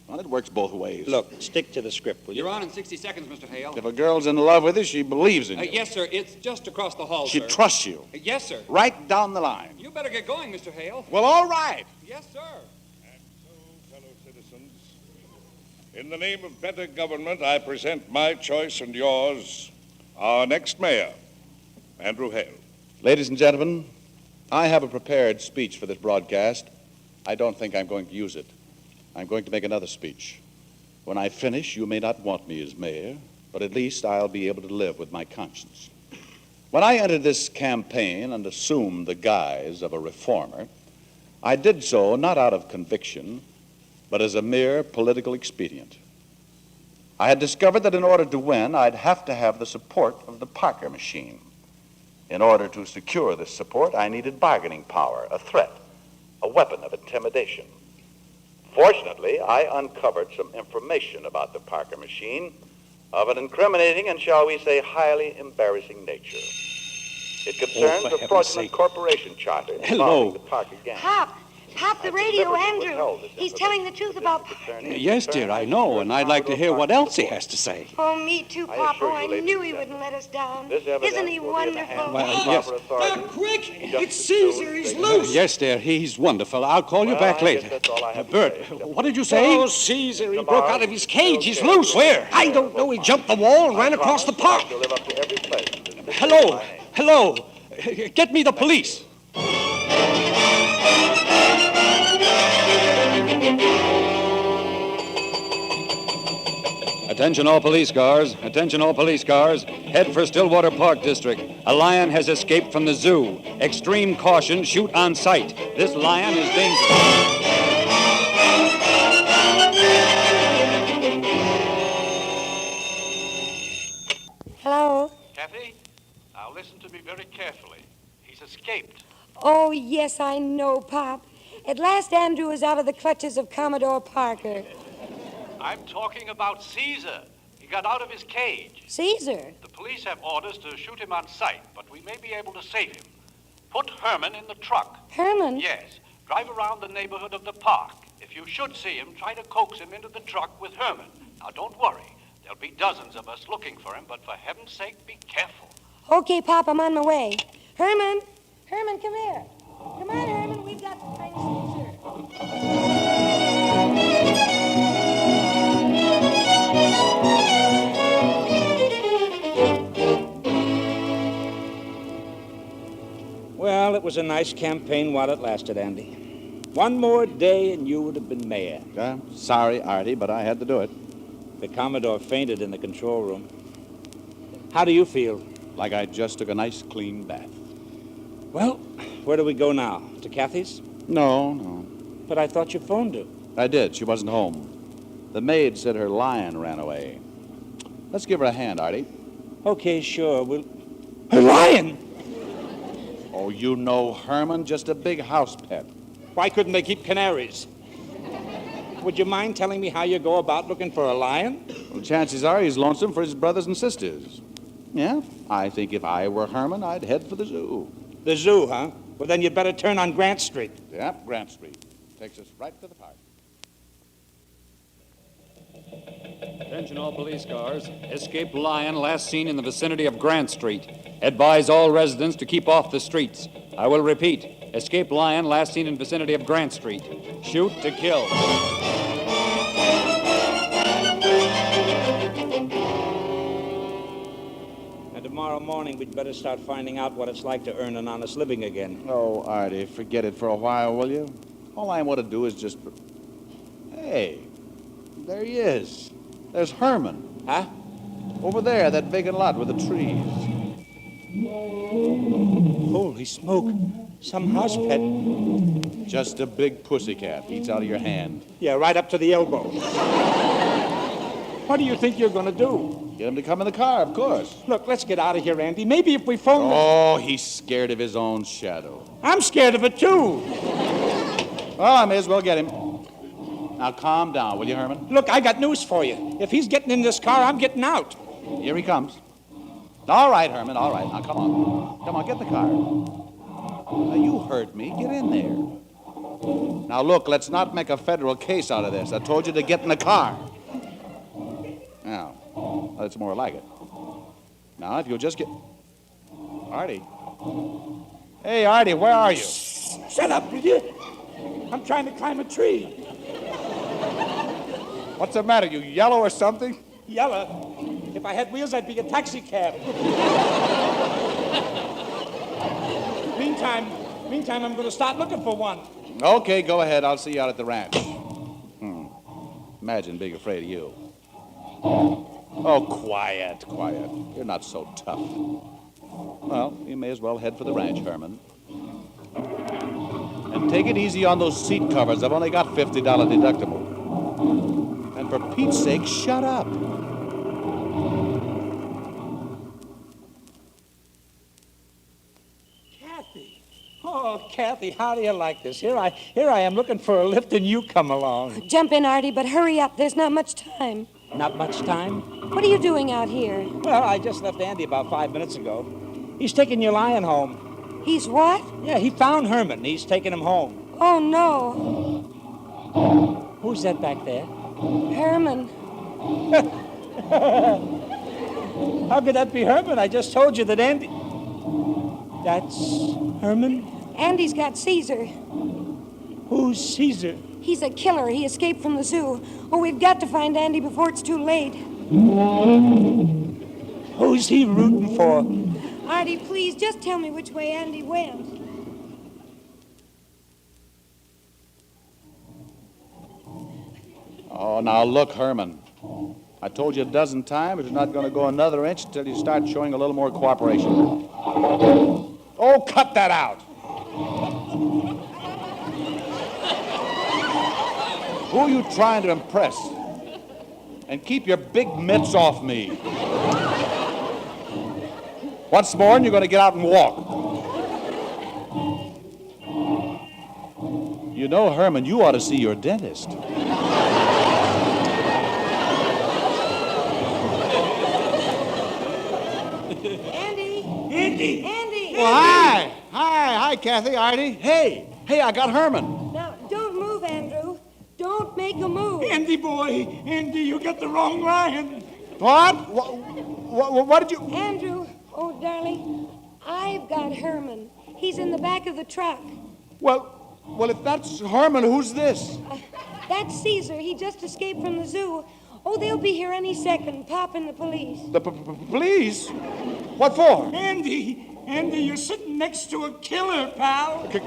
Well, it works both ways. Look, stick to the script, will you? You're on in 60 seconds, Mr. Hale. If a girl's in love with you, she believes in you. Yes, sir. It's just across the hall, She sir. trusts you. Yes, sir. Right down the line. You better get going, Mr. Hale. Well, all right. Yes, sir. And so, fellow citizens, in the name of better government, I present my choice and yours, our next mayor, Andrew Hale. Ladies and gentlemen, I have a prepared speech for this broadcast. I don't think I'm going to use it. I'm going to make another speech. When I finish, you may not want me as mayor, but at least I'll be able to live with my conscience. When I entered this campaign and assumed the guise of a reformer, I did so not out of conviction, but as a mere political expedient. I had discovered that in order to win, I'd have to have the support of the Parker machine. In order to secure this support, I needed bargaining power, a threat, a weapon of intimidation. Fortunately, I uncovered some information about the Parker machine of an incriminating and, shall we say, highly embarrassing nature. It concerns a fraudulent corporation charter involving the Parker gang. Pop the radio, Andrew. He's telling the truth about... Yes, dear, I know, and I'd like to hear what else he has to say. Oh, me too, Papa. I knew he wouldn't let us down. Isn't he wonderful? Well, yes. Now, quick! It's Caesar. He's loose. Yes, dear, he's wonderful. I'll call you back later. Bert, what did you say? Oh, Caesar, he broke out of his cage. He's loose. Where? I don't know. He jumped the wall and ran across the park. Hello. Get me the police. Attention all police cars. Attention all police cars. Head for Stillwater Park District. A lion has escaped from the zoo. Extreme caution. Shoot on sight. This lion is dangerous. Hello? Kathy, now listen to me very carefully. He's escaped. Oh, yes, I know, Pop. At last, Andrew is out of the clutches of Commodore Parker. I'm talking about Caesar. He got out of his cage. Caesar? The police have orders to shoot him on sight, but we may be able to save him. Put Herman in the truck. Herman? Yes. Drive around the neighborhood of the park. If you should see him, try to coax him into the truck with Herman. Now, don't worry. There'll be dozens of us looking for him, but for heaven's sake, be careful. Okay, Pop, I'm on my way. Herman! Herman, come here. Come on, Herman, we've got to find Caesar. Well, it was a nice campaign while it lasted, Andy. One more day and you would have been mayor. Sorry, Artie, but I had to do it. The Commodore fainted in the control room. How do you feel? Like I just took a nice clean bath. Well, where do we go now? To Kathy's? No. But I thought you phoned her. I did. She wasn't home. The maid said her lion ran away. Let's give her a hand, Artie. Okay, sure. We'll... A lion! Oh, you know Herman, just a big house pet. Why couldn't they keep canaries? Would you mind telling me how you go about looking for a lion? Well, chances are he's lonesome for his brothers and sisters. Yeah, I think if I were Herman, I'd head for the zoo. The zoo, huh? Well, then you'd better turn on Grant Street. Yep, Grant Street. Takes us right to the park. Attention all police cars. Escaped lion last seen in the vicinity of Grant Street. Advise all residents to keep off the streets. I will repeat. Escaped lion last seen in vicinity of Grant Street. Shoot to kill. And tomorrow morning, we'd better start finding out what it's like to earn an honest living again. Oh, Artie, forget it for a while, will you? All I want to do is just... Hey, there he is. There's Herman. Huh? Over there, that vacant lot with the trees. Holy smoke. Some house pet. Just a big pussycat. Eats out of your hand. Yeah, right up to the elbow. What do you think you're going to do? Get him to come in the car, of course. Look, let's get out of here, Andy. Maybe if we phone... Oh, he's scared of his own shadow. I'm scared of it, too. Well, I may as well get him. Now, calm down, will you, Herman? Look, I got news for you. If he's getting in this car, I'm getting out. Here he comes. All right, Herman, all right. Now, come on. Come on, get in the car. Now, you heard me. Get in there. Now, look, let's not make a federal case out of this. I told you to get in the car. Now, that's more like it. Now, if you'll just get... Artie. Hey, Artie, where are you? Shut up, will you? I'm trying to climb a tree. What's the matter? You yellow or something? Yellow? If I had wheels, I'd be a taxi cab. Meantime, I'm going to start looking for one. Okay, go ahead. I'll see you out at the ranch. Imagine being afraid of you. Oh, quiet. You're not so tough. Well, you may as well head for the ranch, Herman. And take it easy on those seat covers. I've only got $50 deductible. And for Pete's sake, shut up. Kathy. Oh, Kathy, how do you like this? Here I am looking for a lift, and you come along. Jump in, Artie, but hurry up. There's not much time. Not much time? What are you doing out here? Well, I just left Andy about 5 minutes ago. He's taking your lion home. He's what? Yeah, he found Herman. He's taking him home. Oh, no. Who's that back there? Herman. How could that be Herman? I just told you that Andy... That's Herman? Andy's got Caesar. Who's Caesar? He's a killer. He escaped from the zoo. Oh, we've got to find Andy before it's too late. Who's he rooting for? Artie, please, just tell me which way Andy went. Oh, now look, Herman. I told you a dozen times you're not going to go another inch until you start showing a little more cooperation. Oh, cut that out. Who are you trying to impress? And keep your big mitts off me. Once more, and you're going to get out and walk. You know, Herman, you ought to see your dentist. Andy! Well, hi, Kathy, Artie. Hey, I got Herman. Now, don't move, Andrew. Don't make a move. Andy, boy. Andy, you got the wrong lion. What? What did you... Andrew, oh, darling, I've got Herman. He's in the back of the truck. Well, if that's Herman, who's this? That's Caesar. He just escaped from the zoo. Oh, they'll be here any second. Pop in the police. The police? What for? Andy, you're sitting next to a killer, pal. Killer?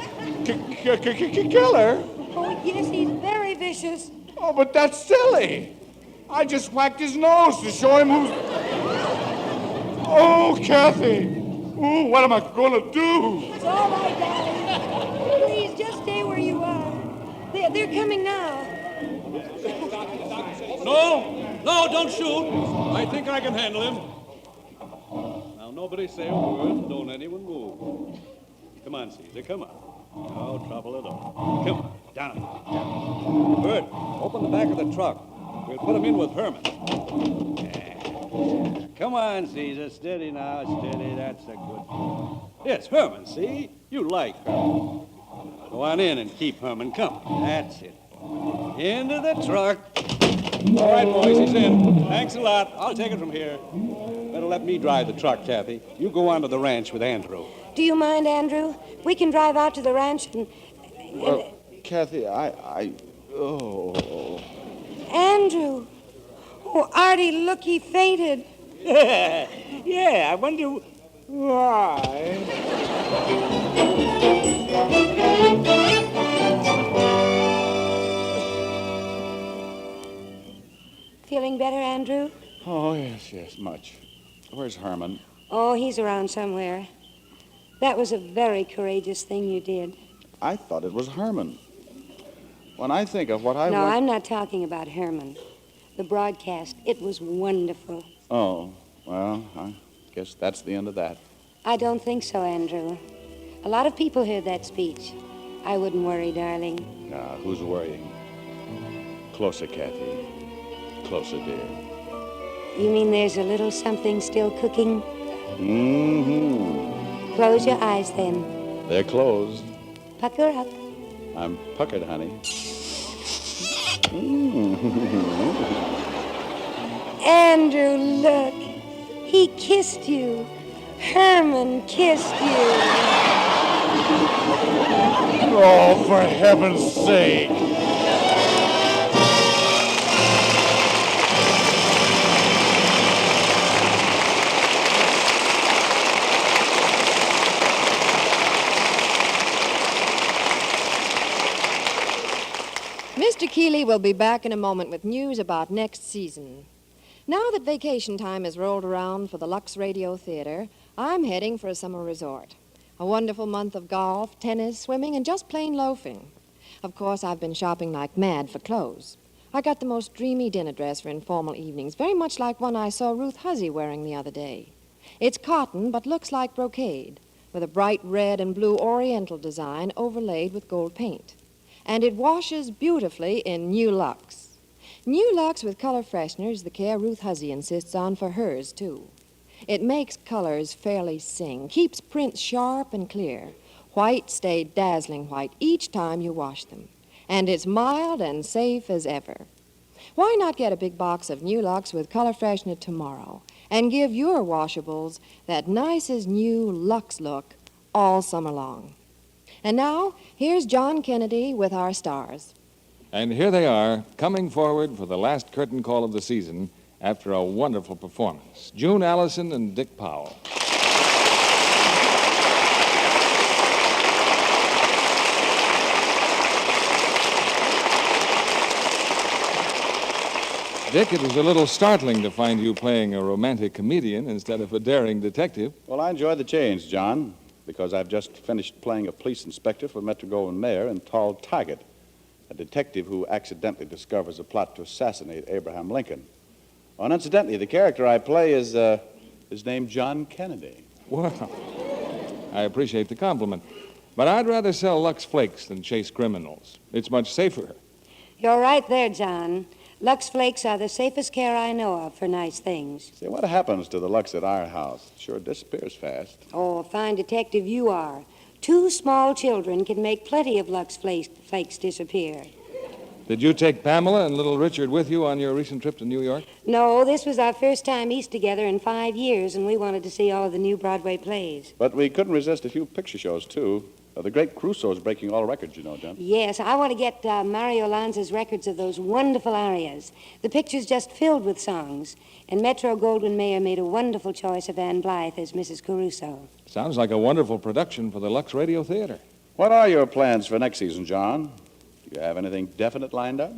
Oh, yes, he's very vicious. Oh, but that's silly. I just whacked his nose to show him who's... Oh, Kathy. Ooh, what am I going to do? It's all right, darling. Please, just stay where you are. They're coming now. No, don't shoot. I think I can handle him. Now, nobody say a word and don't anyone move. Come on, Caesar, come on. No trouble at all. Come on, down. Bert, open the back of the truck. We'll put him in with Herman. Yeah. Come on, Caesar, steady now, steady. That's a good boy. Yes, Herman, see? You like Herman. Go on in and keep Herman company. That's it. Into the truck. All right, boys, he's in. Thanks a lot. I'll take it from here. Better let me drive the truck, Kathy. You go on to the ranch with Andrew. Do you mind, Andrew? We can drive out to the ranch and... Well, Kathy, Oh. Andrew! Oh, Artie, look, he fainted. Yeah, I wonder why. Feeling better, Andrew? Oh, yes, much. Where's Herman? Oh, he's around somewhere. That was a very courageous thing you did. I thought it was Herman. When I think of what I... No, I'm not talking about Herman. The broadcast, it was wonderful. Oh, well, I guess that's the end of that. I don't think so, Andrew. A lot of people heard that speech. I wouldn't worry, darling. Who's worrying? Closer, Kathy. Closer, dear. You mean there's a little something still cooking? Mm-hmm. Close your eyes, then. They're closed. Pucker up. I'm puckered, honey. Andrew, look. He kissed you. Herman kissed you. Oh, for heaven's sake. Mr. Keeley will be back in a moment with news about next season. Now that vacation time has rolled around for the Lux Radio Theater, I'm heading for a summer resort. A wonderful month of golf, tennis, swimming, and just plain loafing. Of course, I've been shopping like mad for clothes. I got the most dreamy dinner dress for informal evenings, very much like one I saw Ruth Huzzy wearing the other day. It's cotton, but looks like brocade, with a bright red and blue oriental design overlaid with gold paint. And it washes beautifully in New Lux. New Lux with color freshener is the care Ruth Huzzy insists on for hers, too. It makes colors fairly sing, keeps prints sharp and clear. White stay dazzling white each time you wash them. And it's mild and safe as ever. Why not get a big box of New Lux with color freshener tomorrow and give your washables that nice as new Lux look all summer long? And now, here's John Kennedy with our stars. And here they are, coming forward for the last curtain call of the season after a wonderful performance. June Allison and Dick Powell. Dick, it was a little startling to find you playing a romantic comedian instead of a daring detective. Well, I enjoy the change, John, because I've just finished playing a police inspector for Metro-Goldwyn-Mayer in Tall Target, a detective who accidentally discovers a plot to assassinate Abraham Lincoln. Oh, and incidentally, the character I play is named John Kennedy. Well, I appreciate the compliment. But I'd rather sell Lux Flakes than chase criminals. It's much safer. You're right there, John. Lux Flakes are the safest care I know of for nice things. Say, what happens to the Lux at our house? It sure disappears fast. Oh, a fine detective you are. 2 small children can make plenty of Lux Flakes disappear. Did you take Pamela and little Richard with you on your recent trip to New York? No, this was our first time east together in 5 years, and we wanted to see all of the new Broadway plays. But we couldn't resist a few picture shows, too. The great Crusoe's breaking all records, you know, John. Yes, I want to get Mario Lanza's records of those wonderful arias. The picture's just filled with songs. And Metro-Goldwyn-Mayer made a wonderful choice of Anne Blythe as Mrs. Caruso. Sounds like a wonderful production for the Lux Radio Theater. What are your plans for next season, John? Do you have anything definite lined up?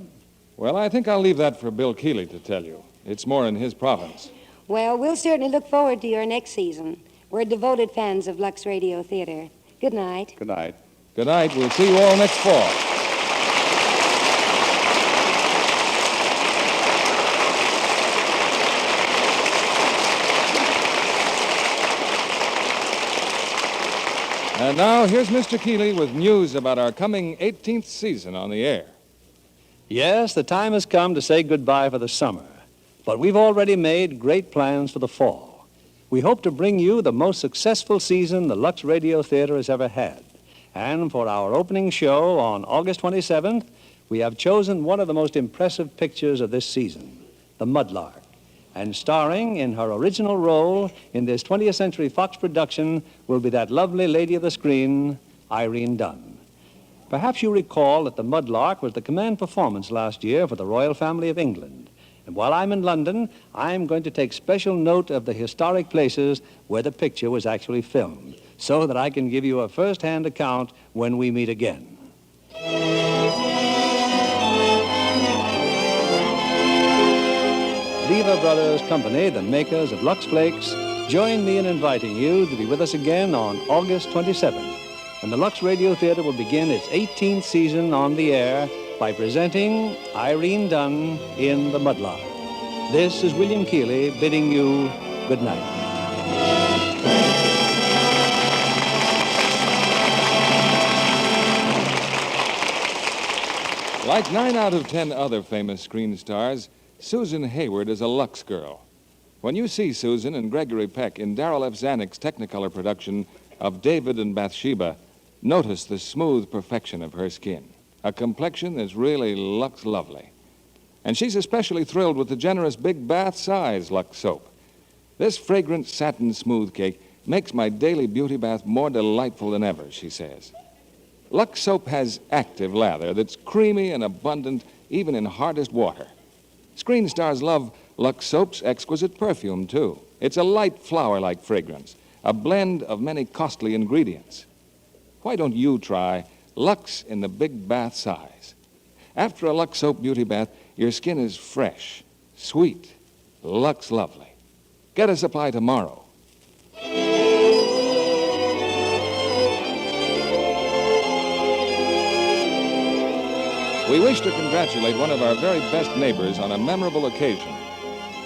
Well, I think I'll leave that for Bill Keeley to tell you. It's more in his province. Well, we'll certainly look forward to your next season. We're devoted fans of Lux Radio Theater. Good night. Good night. Good night. We'll see you all next fall. And now, here's Mr. Keeley with news about our coming 18th season on the air. Yes, the time has come to say goodbye for the summer, but we've already made great plans for the fall. We hope to bring you the most successful season the Lux Radio Theater has ever had. And for our opening show on August 27th, we have chosen one of the most impressive pictures of this season, The Mudlark. And starring in her original role in this 20th Century Fox production will be that lovely lady of the screen, Irene Dunn. Perhaps you recall that The Mudlark was the command performance last year for the Royal Family of England. And while I'm in London, I'm going to take special note of the historic places where the picture was actually filmed, so that I can give you a first-hand account when we meet again. Lever Brothers Company, the makers of Lux Flakes, join me in inviting you to be with us again on August 27th, when the Lux Radio Theater will begin its 18th season on the air by presenting Irene Dunn in The Mudlark. This is William Keeley bidding you good night. Like 9 out of 10 other famous screen stars, Susan Hayward is a Lux girl. When you see Susan and Gregory Peck in Darrell F. Zanuck's Technicolor production of David and Bathsheba, notice the smooth perfection of her skin. A complexion that's really Lux lovely. And she's especially thrilled with the generous big bath size Lux soap. This fragrant satin smooth cake makes my daily beauty bath more delightful than ever, she says. Lux soap has active lather that's creamy and abundant even in hardest water. Screen stars love Lux soap's exquisite perfume, too. It's a light flower-like fragrance, a blend of many costly ingredients. Why don't you try Lux in the big bath size? After a Lux soap beauty bath, your skin is fresh, sweet, Lux lovely. Get a supply tomorrow. We wish to congratulate one of our very best neighbors on a memorable occasion.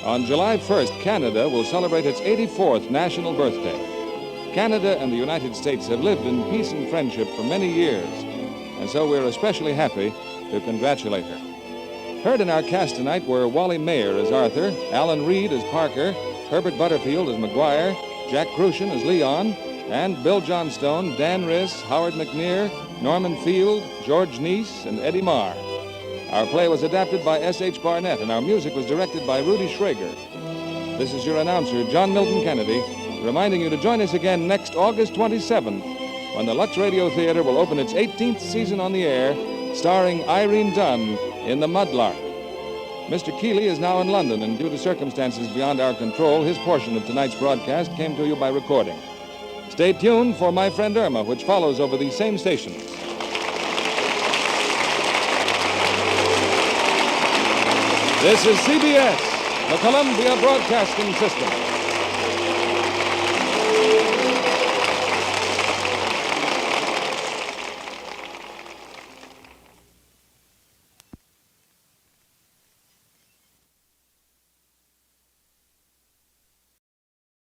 On July 1st, Canada will celebrate its 84th national birthday. Canada and the United States have lived in peace and friendship for many years, and so we're especially happy to congratulate her. Heard in our cast tonight were Wally Mayer as Arthur, Alan Reed as Parker, Herbert Butterfield as McGuire, Jack Crucian as Leon, and Bill Johnstone, Dan Riss, Howard McNear, Norman Field, George Neese, and Eddie Marr. Our play was adapted by S.H. Barnett, and our music was directed by Rudy Schrager. This is your announcer, John Milton Kennedy, reminding you to join us again next August 27th, when the Lux Radio Theater will open its 18th season on the air, starring Irene Dunn in The Mudlark. Mr. Keeley is now in London, and due to circumstances beyond our control, his portion of tonight's broadcast came to you by recording. Stay tuned for My Friend Irma, which follows over these same stations. This This is CBS, the Columbia Broadcasting System.